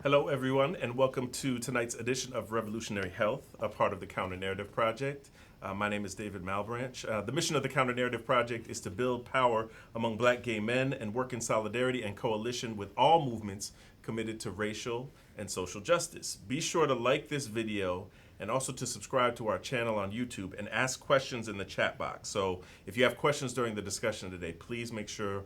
Hello, everyone, and welcome to tonight's edition of Revolutionary Health, a part of the Counter Narrative Project. My name is David Malebranche. The mission of the Counter Narrative Project is to build power among Black gay men and work in solidarity and coalition with all movements committed to racial and social justice. Be sure to like this video and also to subscribe to our channel on YouTube and ask questions in the chat box. So if you have questions during the discussion today, please make sure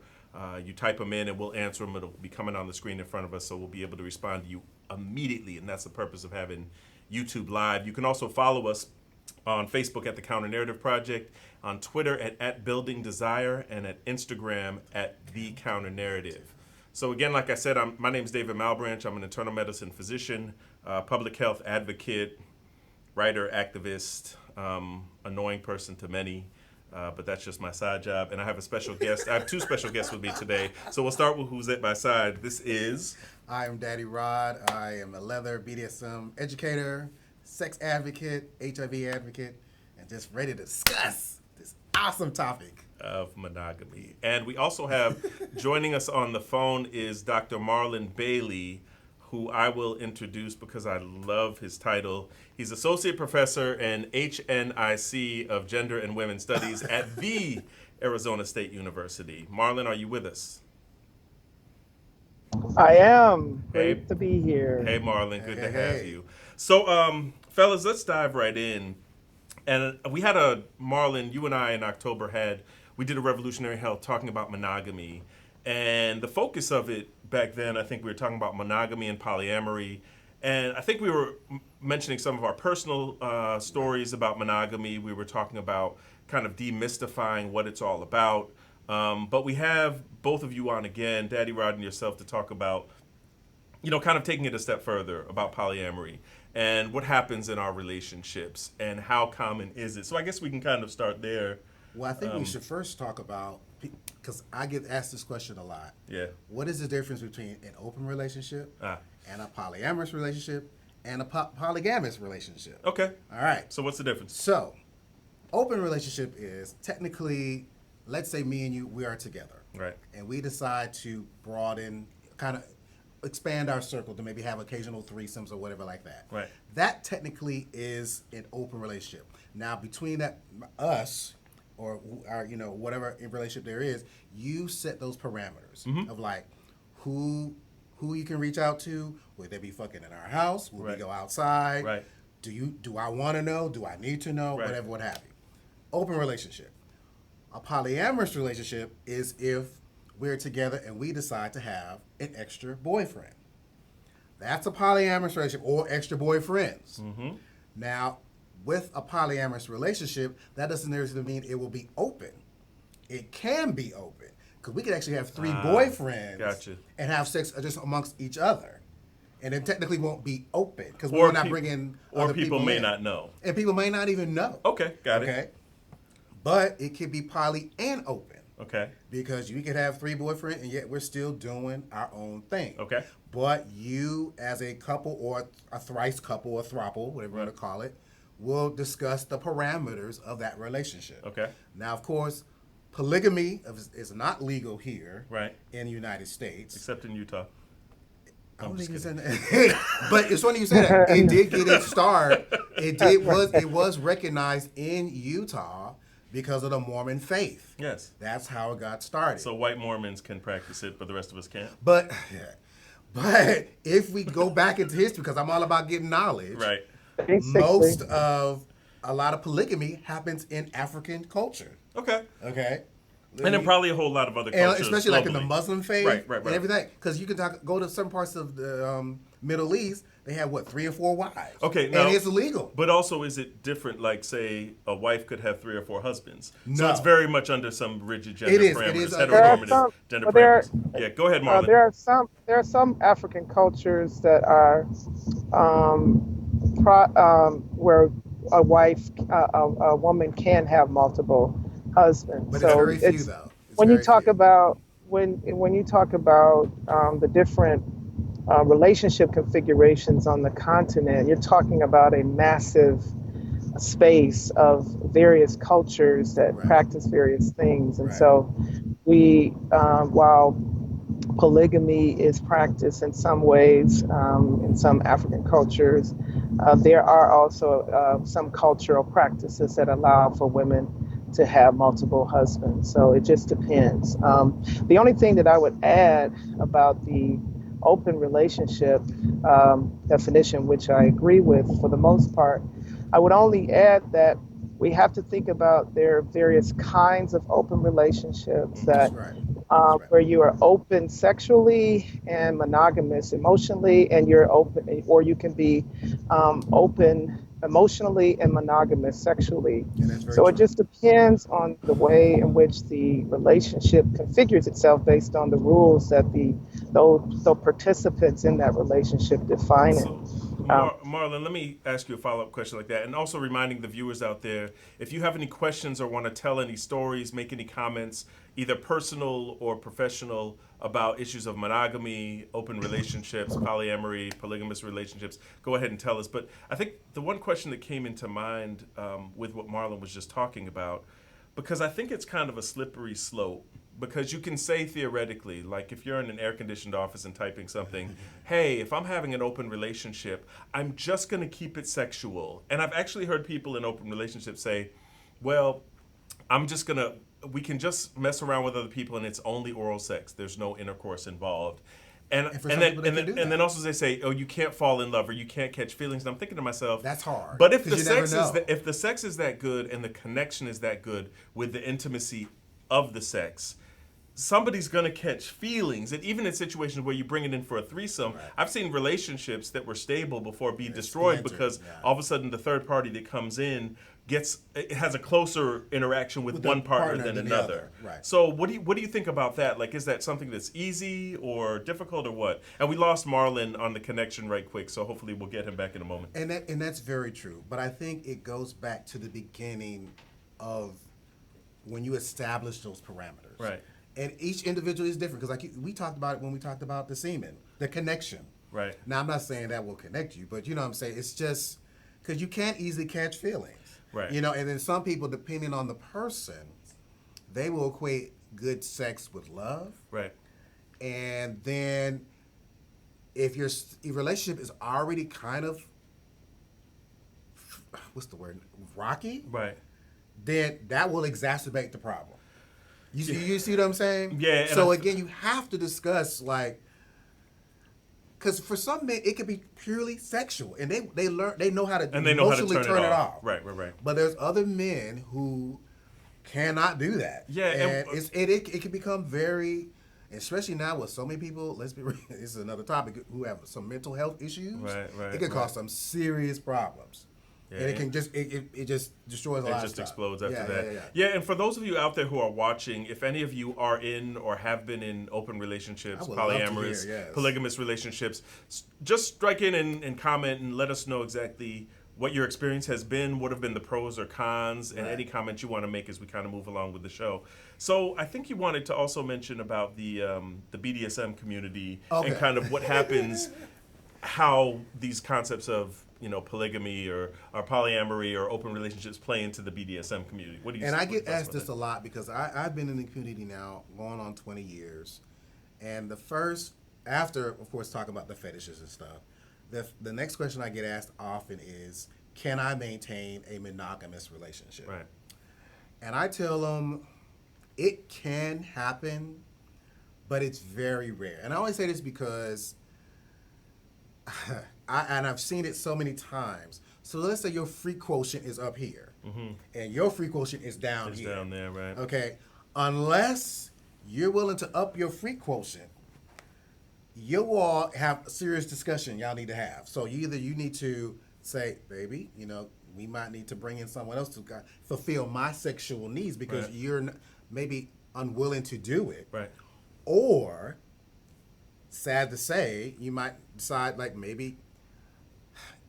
you type them in and we'll answer them. It'll be coming on the screen in front of us, so we'll be able to respond to you immediately, and that's the purpose of having YouTube Live. You can also follow us on Facebook at the Counter Narrative Project, on Twitter at Building Desire, and at Instagram at The Counter Narrative. So again, like I said, my name is David Malebranche. I'm an internal medicine physician, public health advocate, writer, activist, annoying person to many. But that's just my side job. And I have a special guest. I have two special guests with me today. So we'll start with who's at my side. This is... I am Daddy Rod. I am a leather BDSM educator, sex advocate, HIV advocate, and just ready to discuss this awesome topic of monogamy. And we also have, joining us on the phone is Dr. Marlon Bailey, who I will introduce because I love his title. He's Associate Professor and HNIC of Gender and Women's Studies at the Arizona State University. Marlon, are you with us? I am. Great to be here. Hey, Marlon, good to have you. So, fellas, let's dive right in. And we had Marlon, you and I in October we did a Revolutionary Health talking about monogamy. And the focus of it back then, I think we were talking about monogamy and polyamory. And I think we were mentioning some of our personal stories about monogamy. We were talking about kind of demystifying what it's all about. But we have both of you on again, Daddy Rod and yourself, to talk about, kind of taking it a step further about polyamory and what happens in our relationships and how common is it. So I guess we can kind of start there. Well, I think we should first talk about, because I get asked this question a lot. Yeah. What is the difference between an open relationship and a polyamorous relationship and a polygamous relationship? Okay. All right. So what's the difference? So, open relationship is technically, let's say me and you, we are together. Right. And we decide to broaden, kind of expand our circle to maybe have occasional threesomes or whatever like that. Right. That technically is an open relationship. Now, between us, or our, whatever relationship there is, you set those parameters of like who you can reach out to. Would they be fucking in our house? Will we go outside? Right. Do I want to know? Do I need to know? Right. Whatever, what have you. Open relationship. A polyamorous relationship is if we're together and we decide to have an extra boyfriend. That's a polyamorous relationship, or extra boyfriends. Now, with a polyamorous relationship, that doesn't necessarily mean it will be open. It can be open, because we could actually have three boyfriends and have sex just amongst each other. And it technically won't be open, because we're not bringing other people may in. not know. And people may not even know. Okay, got it. Okay? But it could be poly and open. Okay. Because you could have three boyfriends, and yet we're still doing our own thing. Okay. But you, as a couple, or a thrice couple, or throuple, whatever you want to call it, will discuss the parameters of that relationship. Okay. Now, of course, polygamy is not legal here in the United States. Except in Utah. I don't think it's in but it's funny you say that. It did get its start. It was recognized in Utah because of the Mormon faith. Yes. That's how it got started. So white Mormons can practice it, but the rest of us can't? But if we go back into history, because I'm all about getting knowledge. Right. Most of a lot of polygamy happens in African culture. Okay. And then probably a whole lot of other cultures, especially globally. like in the Muslim faith right. and everything. Because you can go to some parts of the Middle East, they have 3 or 4 wives. Okay, now, and it's illegal. But also, is it different? Like, say, a wife could have 3 or 4 husbands. No. So it's very much under some rigid gender parameters. It is. Heteronormative gender parameters. Yeah, go ahead, Marlon. There are some African cultures that are where a woman can have multiple husbands. But so it's very few, though. When you talk about the different relationship configurations on the continent, you're talking about a massive space of various cultures that practice various things. And so we, while polygamy is practiced in some ways in some African cultures. There are also some cultural practices that allow for women to have multiple husbands. So it just depends. The only thing that I would add about the open relationship definition, which I agree with for the most part, I would only add that we have to think about there are various kinds of open relationships that where you are open sexually and monogamous emotionally, and you're open, or you can be open emotionally and monogamous sexually. So it just depends on the way in which the relationship configures itself based on the rules that the participants in that relationship define it. Marlon, let me ask you a follow-up question like that, and also reminding the viewers out there, if you have any questions or want to tell any stories, make any comments, either personal or professional, about issues of monogamy, open relationships, polyamory, polygamous relationships, go ahead and tell us. But I think the one question that came into mind with what Marlon was just talking about, because I think it's kind of a slippery slope, because you can say theoretically, like if you're in an air-conditioned office and typing something, hey, if I'm having an open relationship, I'm just going to keep it sexual. And I've actually heard people in open relationships say, well, we can just mess around with other people and it's only oral sex. There's no intercourse involved. And then also they say, oh, you can't fall in love or you can't catch feelings. And I'm thinking to myself, that's hard. But if the sex is that good and the connection is that good with the intimacy of the sex, somebody's going to catch feelings. And even in situations where you bring it in for a threesome, I've seen relationships that were stable before being destroyed because all of a sudden the third party that comes in has a closer interaction with one partner than another. Right. So what do you think about that? Like, is that something that's easy or difficult or what? And we lost Marlon on the connection right quick, so hopefully we'll get him back in a moment. And that's very true. But I think it goes back to the beginning of when you establish those parameters. Right. And each individual is different, because like we talked about it when we talked about the semen, the connection. Right. Now, I'm not saying that will connect you, but you know what I'm saying? It's just because you can't easily catch feelings. Right. You know, and then some people, depending on the person, they will equate good sex with love. Right. And then if your relationship is already kind of, what's the word, rocky? Right. Then that will exacerbate the problem. You see what I'm saying? Yeah. So again, you have to discuss, like, because for some men it could be purely sexual, and they know how to emotionally turn it off. Right. But there's other men who cannot do that. Yeah, and it can become very, especially now with so many people. Let's be real. This is another topic, who have some mental health issues. Right. It can cause some serious problems. Yeah, and it can just destroys a lot of stuff. It just explodes after that. Yeah, and for those of you out there who are watching, if any of you are in or have been in open relationships, polyamorous, polygamous relationships, just strike in and comment and let us know exactly what your experience has been, what have been the pros or cons, and any comments you want to make as we kind of move along with the show. So I think you wanted to also mention about the BDSM community and kind of what happens, how these concepts of polygamy or polyamory or open relationships play into the BDSM community. What do you? And I get asked this a lot because I've been in the community now going on 20 years, and after of course talking about the fetishes and stuff, the next question I get asked often is, can I maintain a monogamous relationship? Right. And I tell them it can happen, but it's very rare. And I only say this because I've seen it so many times. So let's say your free quotient is up here, and your free quotient is down here. It's down there, right? Okay. Unless you're willing to up your free quotient, you all have a serious discussion y'all need to have. So you need to say, baby, we might need to bring in someone else to fulfill my sexual needs because you're maybe unwilling to do it. Right. Or, sad to say, you might decide like maybe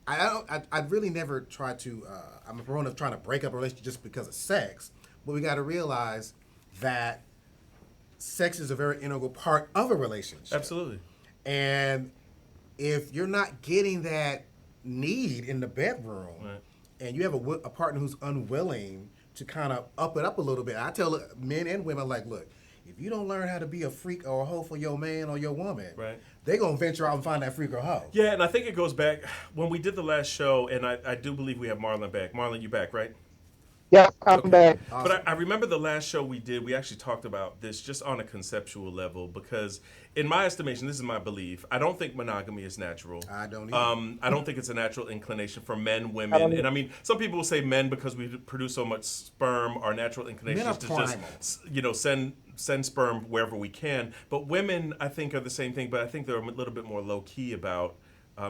I really never try to I'm a proponent of trying to break up a relationship just because of sex, but we got to realize that sex is a very integral part of a relationship. Absolutely. And if you're not getting that need in the bedroom, and you have a partner who's unwilling to kind of up it up a little bit, I tell men and women, like, look, if you don't learn how to be a freak or a hoe for your man or your woman, Right. they're going to venture out and find that freak or hoe. Yeah, and I think it goes back when we did the last show, and I do believe we have Marlon back. Marlon, you back, right? Yep, I'm Okay. back. Awesome. But I remember the last show we did, we actually talked about this just on a conceptual level because, in my estimation, this is my belief, I don't think monogamy is natural. I don't either. I don't think it's a natural inclination for men, I don't women. either. And I mean, some people will say men because we produce so much sperm, our natural inclination Men are is to just, send sperm wherever we can. But women, I think, are the same thing, but I think they're a little bit more low-key about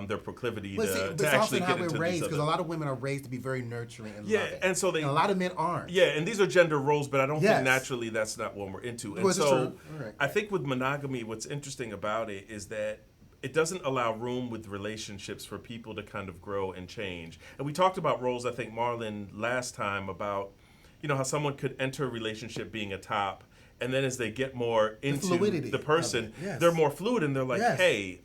their proclivity But see, to it's actually often how get we're into raised these because a other... lot of women are raised to be very nurturing and Yeah, loving. and so they... a lot of men aren't. Yeah, and these are gender roles, but I don't Yes. think naturally that's not what we're into. And Well, this is so true. All right. I think with monogamy, what's interesting about it is that it doesn't allow room with relationships for people to kind of grow and change. And we talked about roles, I think, Marlon, last time about, how someone could enter a relationship being a top, and then as they get more into fluidity the person, of it, yes. they're more fluid and they're like, Yes. hey,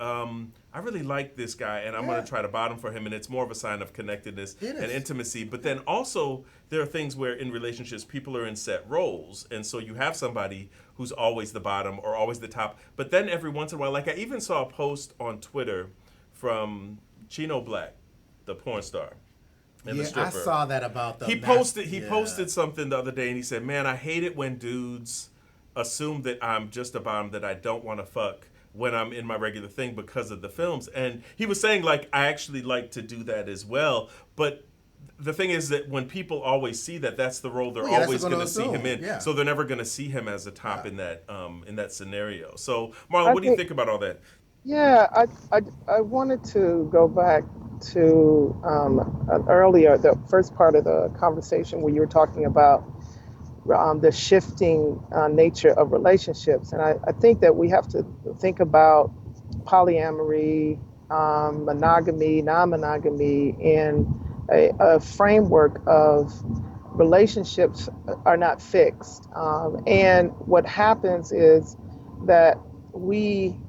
I really like this guy and I'm going Yeah. to try to bottom for him, and it's more of a sign of connectedness It and is. intimacy. But then also there are things where in relationships people are in set roles, and so you have somebody who's always the bottom or always the top. But then every once in a while, like I even saw a post on Twitter from Chino Black, the porn star. And the Yeah, I stripper. saw that about the... He posted something the other day, and he said, "Man, I hate it when dudes assume that I'm just a bottom that I don't want to fuck when I'm in my regular thing because of the films." And he was saying, like, I actually like to do that as well, but the thing is that when people always see that, that's the role they're Well, yeah, that's always what going they're to gonna see him in. assume, yeah. So they're never going to see him as a top Yeah. in that scenario. So, Marlon, what do you think about all that? Yeah, I wanted to go back to earlier, the first part of the conversation where you were talking about the shifting nature of relationships. And I think that we have to think about polyamory, monogamy, non-monogamy in a framework of relationships are not fixed. And what happens is that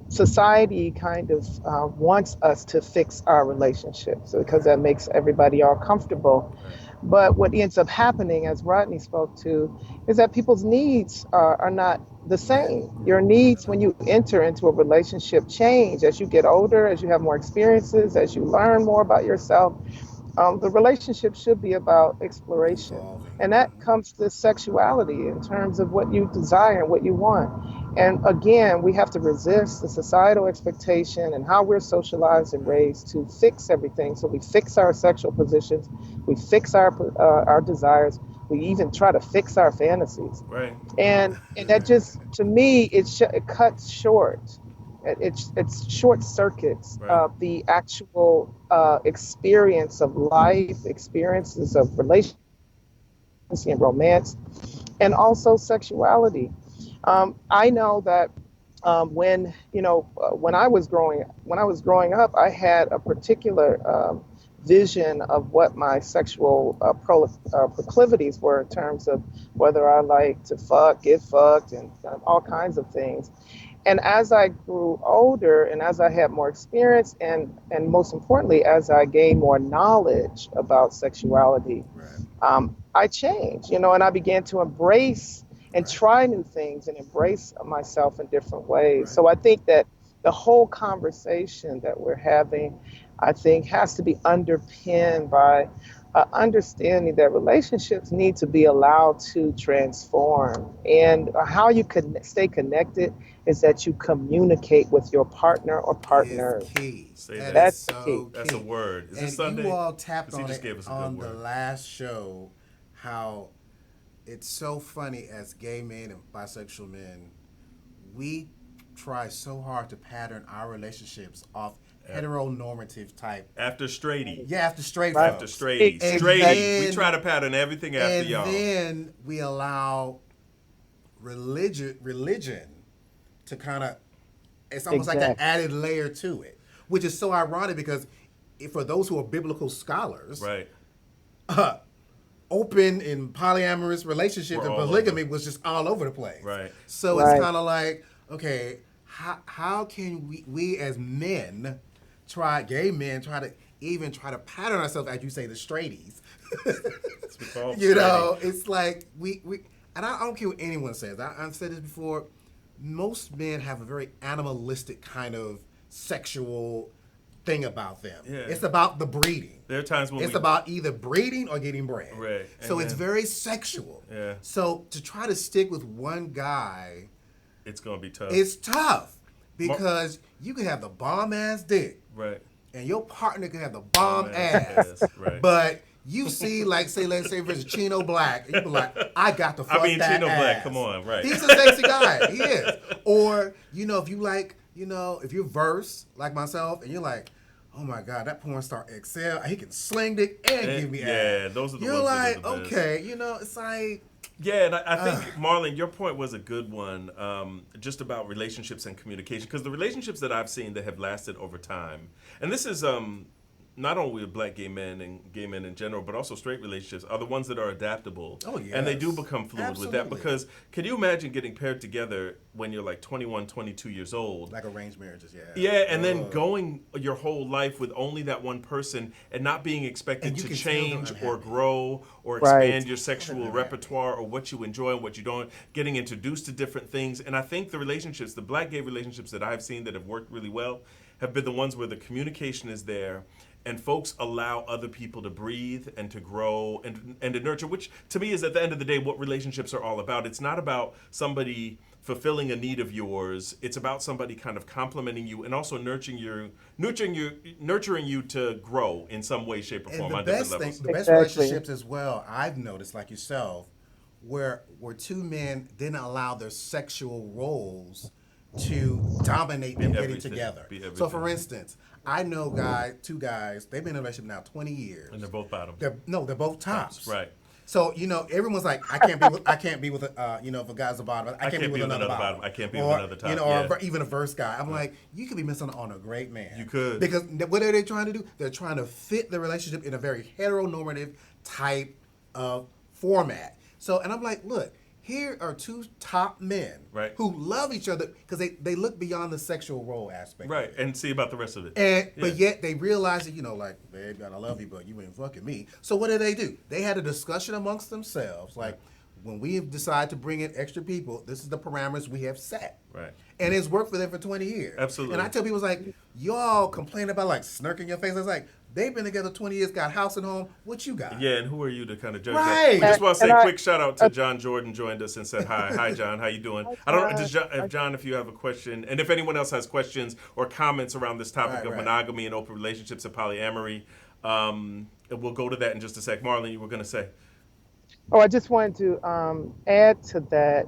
society kind of wants us to fix our relationships because that makes everybody all comfortable. But what ends up happening, as Rodney spoke to, is that people's needs are not the same. Your needs when you enter into a relationship change as you get older, as you have more experiences, as you learn more about yourself. The relationship should be about exploration. Evolving. And that comes to sexuality in terms of what you desire and what you want. And again, we have to resist the societal expectation and how we're socialized and raised to fix everything. So we fix our sexual positions, we fix our desires, we even try to fix our fantasies. Right. And that just, to me, it cuts short. It's short circuits Right. the actual experience of life, experiences of relationship and romance, and also sexuality. I know that when I was growing up, I had a particular vision of what my sexual proclivities were in terms of whether I like to fuck, get fucked, and all kinds of things. And as I grew older and as I had more experience and most importantly, as I gained more knowledge about sexuality, Right. I changed, and I began to embrace and try new things and embrace myself in different ways. Right. So I think that the whole conversation that we're having, I think, has to be underpinned by understanding that relationships need to be allowed to transform. And how you can stay connected is that you communicate with your partner or partners. Is key. Say That that. is That's the so key. That's a key. word. Is And this Sunday? you all tapped 'Cause he on just it gave us a good on the word. last show, how it's so funny as gay men and bisexual men, we try so hard to pattern our relationships off heteronormative type. After straighty. Yeah, after straight Right. After folks. straighty. And Straighty. We then- try to pattern everything after And y'all. then we allow religion to kind of, it's almost like an Exactly. added layer to it, which is so ironic because for those who are biblical scholars, Right. open and polyamorous relationships We're and all polygamy was just all over the place. Right. So Right. it's kind of like, okay, how can we as men gay men try to pattern ourselves, as you say, the straighties. That's what we call You know, straighty. it's like and I don't care what anyone says. I've said this before. Most men have a very animalistic kind of sexual thing about them. Yeah. It's about the breeding. There are times when it's about either breeding or getting bred. Right. So it's very sexual. Yeah. So to try to stick with one guy, it's gonna be tough. It's tough because you can have the bomb ass dick, right, and your partner can have the bomb ass, right. But you see, like, let's say, for Chino Black, you be like, I got to fuck that Chino ass. Black, come on, right? He's a sexy guy. He is. Or if you like, if you're verse like myself, and you're like, oh my God, that porn star excel. He can sling dick and give me ass. Yeah, those are the you're ones like, that are the best. okay, it's like. Yeah, and I think, Marlon, your point was a good one, just about relationships and communication. Because the relationships that I've seen that have lasted over time, and this is not only with black gay men and gay men in general, but also straight relationships, are the ones that are adaptable. Oh, yes. And they do become fluid Absolutely. with that. Because can you imagine getting paired together when you're like 21, 22 years old? Like arranged marriages, yeah. Yeah, and then going your whole life with only that one person and not being expected to change or grow or expand your sexual repertoire or what you enjoy and what you don't, getting introduced to different things. And I think the relationships, the black gay relationships that I've seen that have worked really well, have been the ones where the communication is there and folks allow other people to breathe and to grow and to nurture, which to me is at the end of the day what relationships are all about. It's not about somebody fulfilling a need of yours. It's about somebody kind of complimenting you and also nurturing you to grow in some way, shape, or form on different levels. The best relationships as well, I've noticed, like yourself, where two men didn't allow their sexual roles to dominate them getting together. So for instance, I know two guys, they've been in a relationship now 20 years. And they're both bottom. They're both tops. Right. So everyone's like, I can't be with if a guy's a bottom, I can't be with another bottom. I can't be with another top. Or even a verse guy. I'm like, you could be missing on a great man. You could. Because what are they trying to do? They're trying to fit the relationship in a very heteronormative type of format. So, and I'm like, look, here are two top men who love each other because they look beyond the sexual role aspect. Right, and see about the rest of it. But yet they realize that, like, babe, I love you, but you ain't fucking me. So what do? They had a discussion amongst themselves, like, when we decide to bring in extra people, this is the parameters we have set. Right. And it's worked for them for 20 years. Absolutely. And I tell people, it's like, y'all complain about, like, snarking your face. It's like, they've been together 20 years, got house and home. What you got? Yeah, and who are you to kind of judge that? We just want to say a quick shout out to John Jordan joined us and said hi. Hi, John. How you doing? John, if you have a question, and if anyone else has questions or comments around this topic of monogamy and open relationships and polyamory, we'll go to that in just a sec. Marlon, you were going to say. Oh, I just wanted to add to that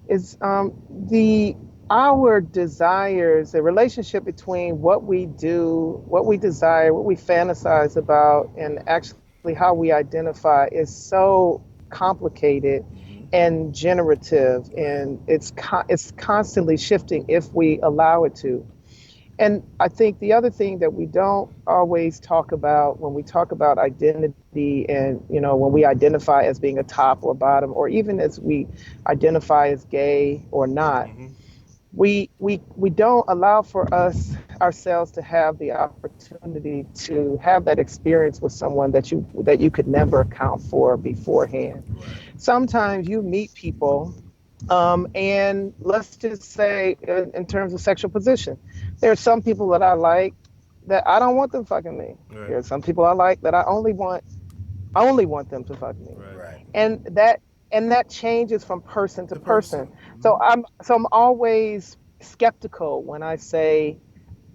is our desires, the relationship between what we do, what we desire, what we fantasize about, and actually how we identify is so complicated and generative, and it's constantly shifting if we allow it to. And I think the other thing that we don't always talk about when we talk about identity and, when we identify as being a top or bottom, or even as we identify as gay or not, we don't allow for ourselves to have the opportunity to have that experience with someone that you could never account for beforehand. Sometimes you meet people, and let's just say in terms of sexual position, there are some people that I like that I don't want them fucking me. Right. There are some people I like that I only want them to fuck me. Right. And that changes from person to person. So I'm always skeptical when I say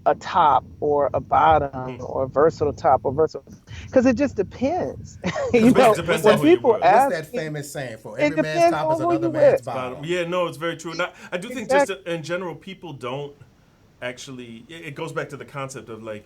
a top or a bottom or a versatile top or versatile, because it just depends. Depends when people ask, what's that famous saying? For every man's top is another man's bottom. Yeah, no, it's very true. And I do think just in general, people don't actually. It goes back to the concept of like,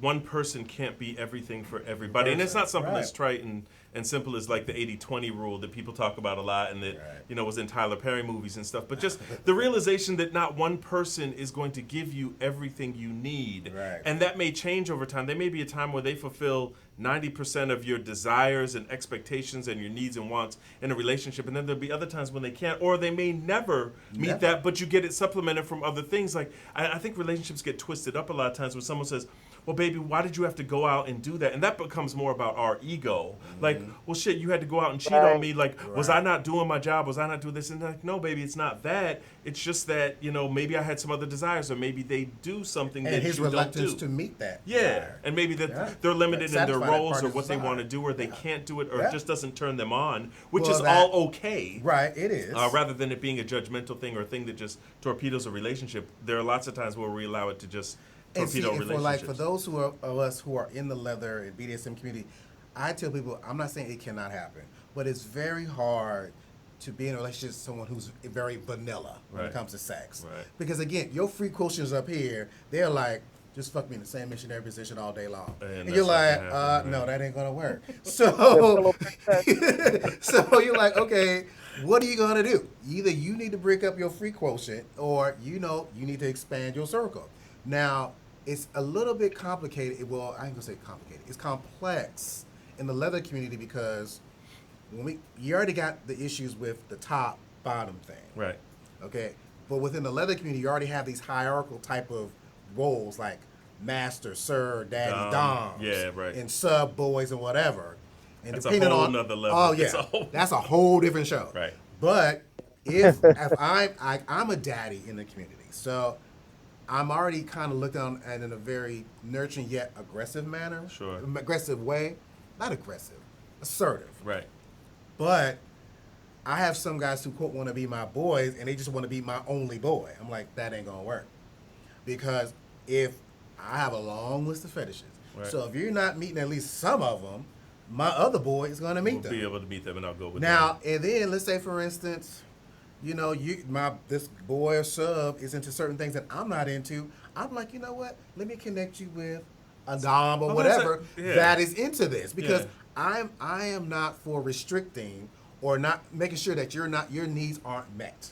one person can't be everything for everybody. And it's not something that's trite and simple as like the 80-20 rule that people talk about a lot and that, was in Tyler Perry movies and stuff. But just the realization that not one person is going to give you everything you need. Right. And that may change over time. There may be a time where they fulfill 90% of your desires and expectations and your needs and wants in a relationship, and then there'll be other times when they can't, or they may never meet that, but you get it supplemented from other things. Like I think relationships get twisted up a lot of times when someone says, well, baby, why did you have to go out and do that? And that becomes more about our ego. Like, well, shit, you had to go out and cheat on me. Like, was I not doing my job? Was I not doing this? And like, no, baby, it's not that. It's just that, you know, maybe I had some other desires, or maybe they do something and that his you don't do. reluctance to meet that. Yeah, desire. and maybe that they're limited in their Satisfy that roles part or of what they desire. want to do, or they can't do it, or it just doesn't turn them on, which Well, is all okay. Right, it is. Rather than it being a judgmental thing or a thing that just torpedoes a relationship, there are lots of times where we allow it to just And see, torpedo relationships. for those of us who are in the leather and BDSM community, I tell people, I'm not saying it cannot happen, but it's very hard to be in a relationship with someone who's very vanilla when it comes to sex. Right. Because again, your free quotients up here, they're like, just fuck me in the same missionary position all day long. And you're like, no, that ain't gonna work. So, so you're like, okay, what are you gonna do? Either you need to break up your free quotient, or you need to expand your circle. Now, it's a little bit complicated. Well, I ain't gonna say complicated. It's complex in the leather community because you already got the issues with the top bottom thing. Right. Okay. But within the leather community, you already have these hierarchical type of roles like master, sir, daddy, doms, and sub boys and whatever. And that's a whole nother level. Oh yeah, that's a whole different show. Right. But if I'm a daddy in the community, so I'm already kind of looked on and in a very nurturing yet aggressive manner. Sure. Aggressive way, not aggressive, assertive. Right. But I have some guys who quote want to be my boys and they just want to be my only boy. I'm like, that ain't gonna work, because if I have a long list of fetishes, so if you're not meeting at least some of them, my other boy is gonna meet them. Be able to meet them, and I'll go with now. And then let's say, for instance, this boy or sub is into certain things that I'm not into. I'm like, you know what? Let me connect you with a dom or whatever that is into this, because I am not for restricting or not making sure that your needs aren't met.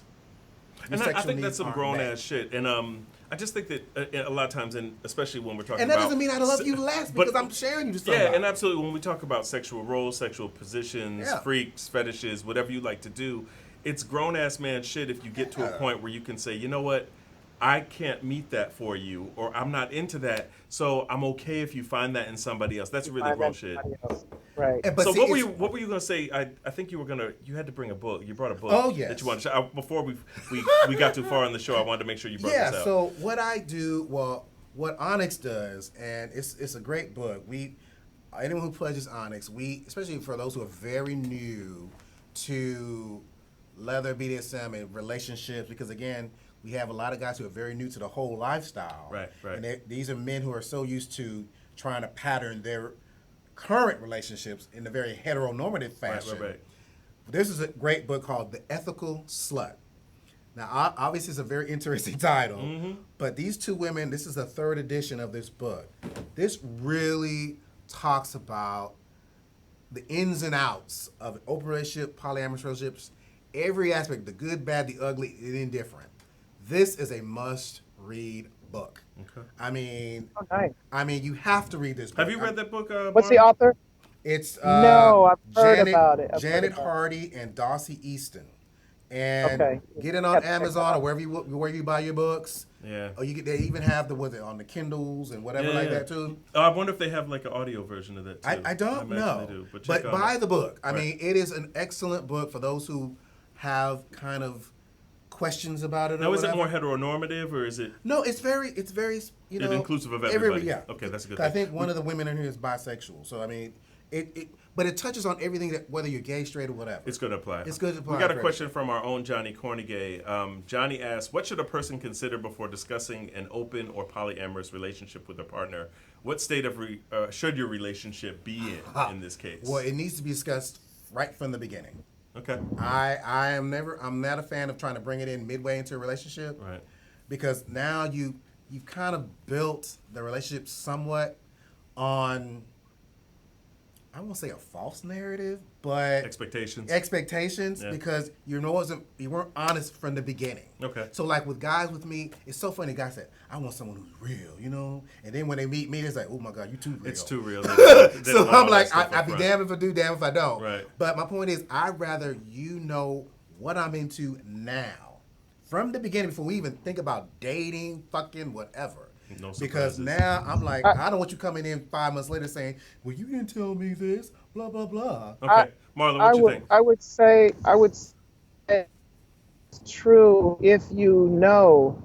And I think that's some grown ass shit. And I just think that a lot of times, and especially when we're talking about... And that doesn't mean I love you less because I'm sharing you to somebody. Yeah, and absolutely. When we talk about sexual roles, sexual positions, freaks, fetishes, whatever you like to do, it's grown-ass man shit if you get to a point where you can say, you know what, I can't meet that for you, or I'm not into that, so I'm okay if you find that in somebody else. That's really grown shit. Right. But so see, what were you gonna say? I think you had to bring a book. You brought a book. Oh, yes. That you wanted to share. Before we got too far on the show, I wanted to make sure you brought this out. Yeah. So what I do, what Onyx does, and it's a great book. Anyone who pledges Onyx, especially for those who are very new to leather, BDSM, and relationships, because again, we have a lot of guys who are very new to the whole lifestyle. Right. And these are men who are so used to trying to pattern their current relationships in a very heteronormative fashion. Right. This is a great book called The Ethical Slut. Now, obviously, it's a very interesting title, but these two women, this is the third edition of this book. This really talks about the ins and outs of an open relationship, polyamorous relationships, every aspect, the good, bad, the ugly, and indifferent. This is a must-read book. Okay. I mean, nice. You have to read this book. Have you read that book? What's the author? It's no, I've heard about it. Janet Hardy and Dossie Easton. And get it on Amazon or wherever you buy your books. Yeah. Or they even have on the Kindles and whatever that too. I wonder if they have like an audio version of that too. I don't know. They do, but buy the book. I mean, it is an excellent book for those who have kind of questions about it. Now, is it more heteronormative or is it? No, it's very it's inclusive of everybody. Yeah. Okay, that's a good I thing. think one of the women in here is bisexual. So I mean, but it touches on everything, that whether you're gay, straight, or whatever. It's going to apply. It's going to apply. We got a question from our own Johnny Cornegay. Johnny asks, what should a person consider before discussing an open or polyamorous relationship with a partner? What state of should your relationship be in this case? Well, it needs to be discussed right from the beginning. Okay. I'm not a fan of trying to bring it in midway into a relationship. Right. Because now you've kind of built the relationship somewhat on I won't say a false narrative, but expectations. Yeah. Because you weren't honest from the beginning. Okay. So like with guys with me, it's so funny. Guys said, I want someone who's real, you know. And then when they meet me, it's like, oh my God, you too real. It's too real. So I'm like, I be damned if I do, damned if I don't. Right. But my point is, I'd rather you know what I'm into now, from the beginning, before we even think about dating, fucking whatever. No surprises. Because now I'm like, I don't want you coming in 5 months later saying, well, you didn't tell me this, blah, blah, blah. Okay. Marlon, what you think? I would say it's true if you know,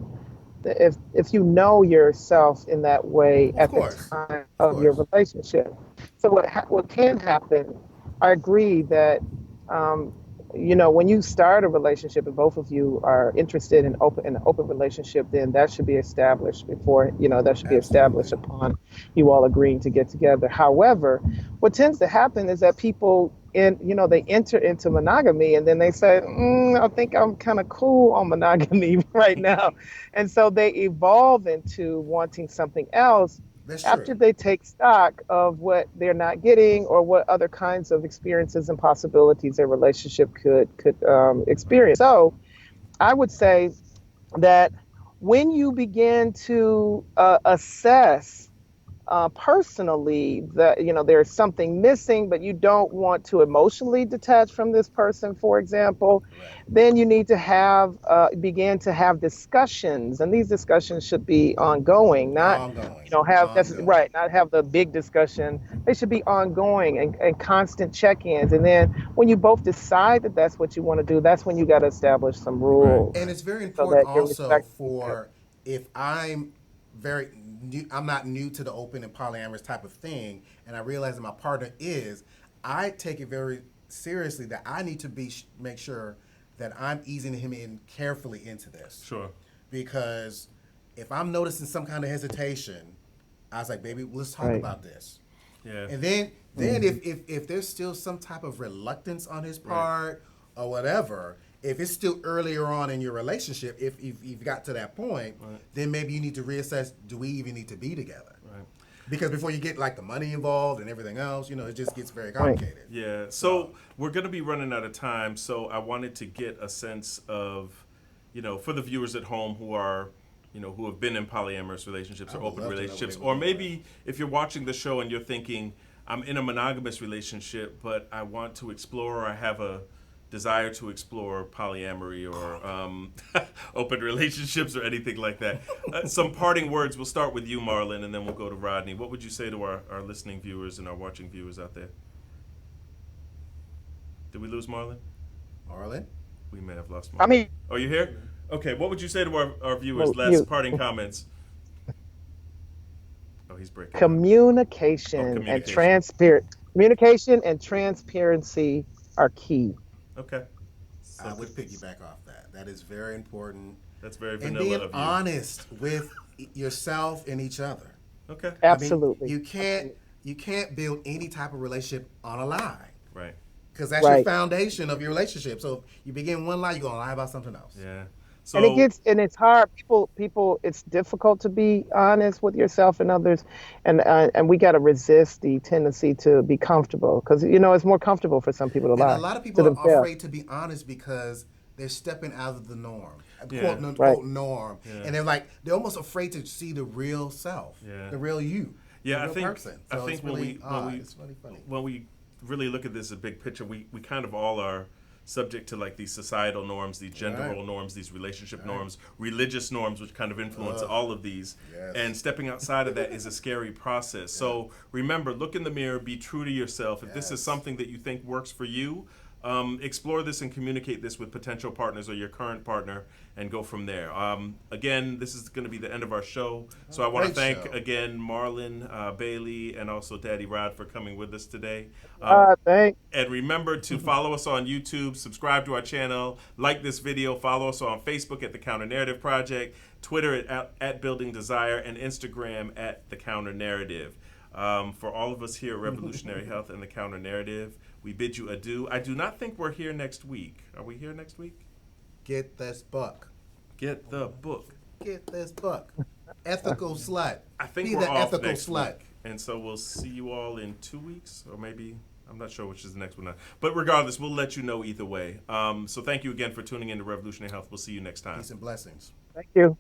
if you know yourself in that way at the time of your relationship. So what can happen, I agree that, when you start a relationship and both of you are interested in an open relationship, then that should be established before, that should be established upon you all agreeing to get together. However, what tends to happen is that people they enter into monogamy and then they say, I think I'm kind of cool on monogamy right now. And so they evolve into wanting something else. After they take stock of what they're not getting or what other kinds of experiences and possibilities their relationship could experience. So I would say that when you begin to assess personally that there's something missing, but you don't want to emotionally detach from this person, for example, then you need to begin to have discussions, and these discussions should be ongoing, not not have the big discussion. They should be ongoing and constant check-ins, and then when you both decide that that's what you want to do, that's when you got to establish some rules. And it's very important also if I'm not new to the open and polyamorous type of thing, and I realize that my partner is, I take it very seriously that I need to make sure that I'm easing him in carefully into this. Sure. Because if I'm noticing some kind of hesitation, I was like, baby, let's talk about this. Yeah. And then if there's still some type of reluctance on his part or whatever, if it's still earlier on in your relationship, if you've got to that point, then maybe you need to reassess, do we even need to be together? Right. Because before you get like the money involved and everything else, it just gets very complicated. Yeah. So we're going to be running out of time. So I wanted to get a sense of, for the viewers at home who are, who have been in polyamorous relationships or open relationships, or maybe if you're watching the show and you're thinking, I'm in a monogamous relationship, but I want to explore, or I have a desire to explore polyamory or open relationships or anything like that. Some parting words. We'll start with you, Marlon, and then we'll go to Rodney. What would you say to our listening viewers and our watching viewers out there? Did we lose Marlon? We may have lost Marlon. Oh, you here? Okay, what would you say to our viewers? Last parting comments. Oh, he's breaking. Communication and transparency are key. Okay. I would piggyback off that. That is very important. That's very vanilla of you. And being honest with yourself and each other. Okay. Absolutely. You can't build any type of relationship on a lie. Right. Because that's your foundation of your relationship. So if you begin one lie, you're gonna lie about something else. Yeah. So, and it's hard. People, it's difficult to be honest with yourself and others, and we got to resist the tendency to be comfortable because it's more comfortable for some people to lie. And a lot of people are afraid to be honest because they're stepping out of the norm, quote unquote norm, and they're almost afraid to see the real self, the real you, the real person. So I think it's really funny. When we really look at this as a big picture, we kind of all are subject to like these societal norms, these gender role norms, these relationship norms, religious norms, which kind of influence all of these. Yes. And stepping outside of that is a scary process. So remember, look in the mirror, be true to yourself. If this is something that you think works for you, explore this and communicate this with potential partners or your current partner and go from there. Again, this is going to be the end of our show. So I want to thank again Marlon Bailey and also Daddy Rod for coming with us today. Thanks. And remember to follow us on YouTube, subscribe to our channel, like this video, follow us on Facebook at The Counter Narrative Project, Twitter at Building Desire, and Instagram at The Counter Narrative. For all of us here at Revolutionary Health and The Counter Narrative, we bid you adieu. I do not think we're here next week. Are we here next week? Get this book. Get the book. Get this book. Ethical slut. I think we're off next week. And so we'll see you all in 2 weeks, or maybe, I'm not sure which is the next one. But regardless, we'll let you know either way. So thank you again for tuning in to Revolutionary Health. We'll see you next time. Peace and blessings. Thank you.